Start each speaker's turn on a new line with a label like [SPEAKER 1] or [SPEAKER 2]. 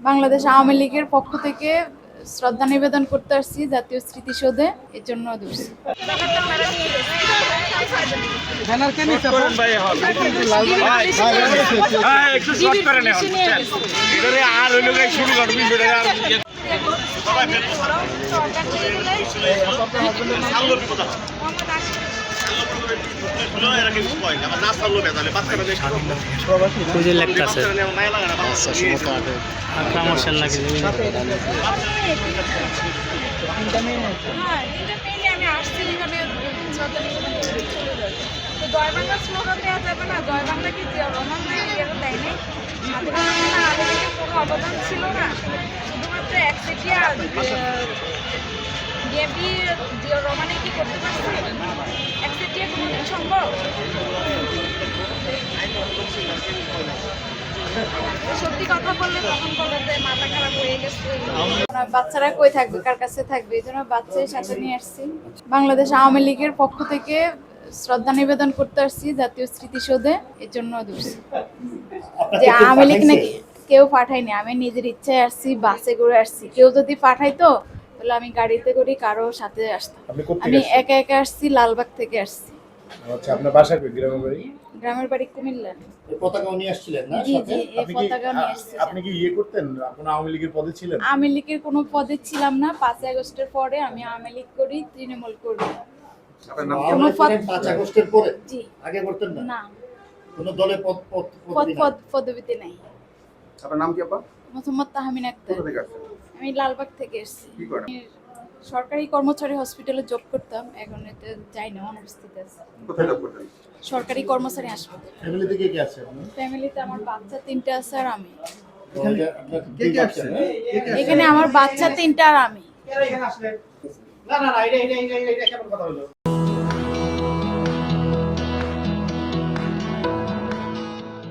[SPEAKER 1] বাংলাদেশ আওয়ামী লীগের পক্ষ থেকে শ্রদ্ধা নিবেদন করতে আসছি জাতীয় স্মৃতিসৌধে, এর জন্য ধরছি।
[SPEAKER 2] জয় বাংলা স্লোগান দেওয়া যাবে না, জয় বাংলা কি রোমান দেয় নাই, স্বাধীনতা আগে কোনো অবদান ছিল না, শুধুমাত্র একচেটিয়া বিএনপি রোমানে কি করতে পারছে, একচেটিয়া কোনোদিন সম্ভব? সত্যি কথা বললে তখন বলে যে মাথা খারাপ হয়ে গেছে।
[SPEAKER 1] বাচ্চারা কই থাকবে, কার কাছে থাকবে, এই জন্য বাচ্চাদের সাথে নিয়ে আসছি। বাংলাদেশ আওয়ামী লীগের পক্ষ থেকে শ্রদ্ধা নিবেদন করতে আসছি জাতীয় স্মৃতিসৌধে, এর জন্য ধরছি। যে আওয়ামী লীগ নাকি কেউ পাঠায়নি, আমি নিজের ইচ্ছায় আসছি, বাসে করে আসছি। কেউ যদি পাঠাইতো তাহলে আমি গাড়িতে করে কারো সাথে আসতাম। আমি একা একা আসছি, লালবাগ থেকে আসছি।
[SPEAKER 3] আচ্ছা, আপনার বাসা কই? গ্রামের বাড়ি?
[SPEAKER 1] গ্রামের বাড়ি কুমিল্লা।
[SPEAKER 3] এই পতাকাও নিয়ে আসছিলেন না
[SPEAKER 1] জি
[SPEAKER 3] সাথে?
[SPEAKER 1] জি, এই পতাকা নিয়ে আসছি।
[SPEAKER 3] আপনি কি করতেন? আপনি আওয়ামী লীগের পদে ছিলেন?
[SPEAKER 1] আওয়ামী লীগের কোনো পদে ছিলাম না। 5 আগস্টের পরে আমি আওয়ামী লীগ করি, তৃণমূল করি।
[SPEAKER 3] আপনার নাম কি? 5 আগস্টের পরে?
[SPEAKER 1] জি।
[SPEAKER 3] আগে করতেন না?
[SPEAKER 1] না,
[SPEAKER 3] কোন দলে
[SPEAKER 1] পদবিতে নাই।
[SPEAKER 3] আপনার নাম কি আপা?
[SPEAKER 1] মোহাম্মদ তাহমিনা আক্তার।
[SPEAKER 3] কোথা থেকে আসছেন?
[SPEAKER 1] আমি লালবাগ থেকে এসেছি।
[SPEAKER 3] কি করেন?
[SPEAKER 1] সরকারি কর্মচারী হসপিটালে জব করতাম, এখন এতে যাই না, অনুপস্থিত আছি।
[SPEAKER 3] কোথায় জব করতেন?
[SPEAKER 1] সরকারি কর্মচারী হাসপাতাল।
[SPEAKER 3] ফ্যামিলিতে কে কে আছে আপনার?
[SPEAKER 1] ফ্যামিলিতে আমার বাচ্চা 3টা আছে আর আমি।
[SPEAKER 3] আপনার কে কে আছে?
[SPEAKER 1] এখানে আমার বাচ্চা 3টা আর আমি।
[SPEAKER 3] এখানে আসলে না না না, এটা কেমন কথা হলো?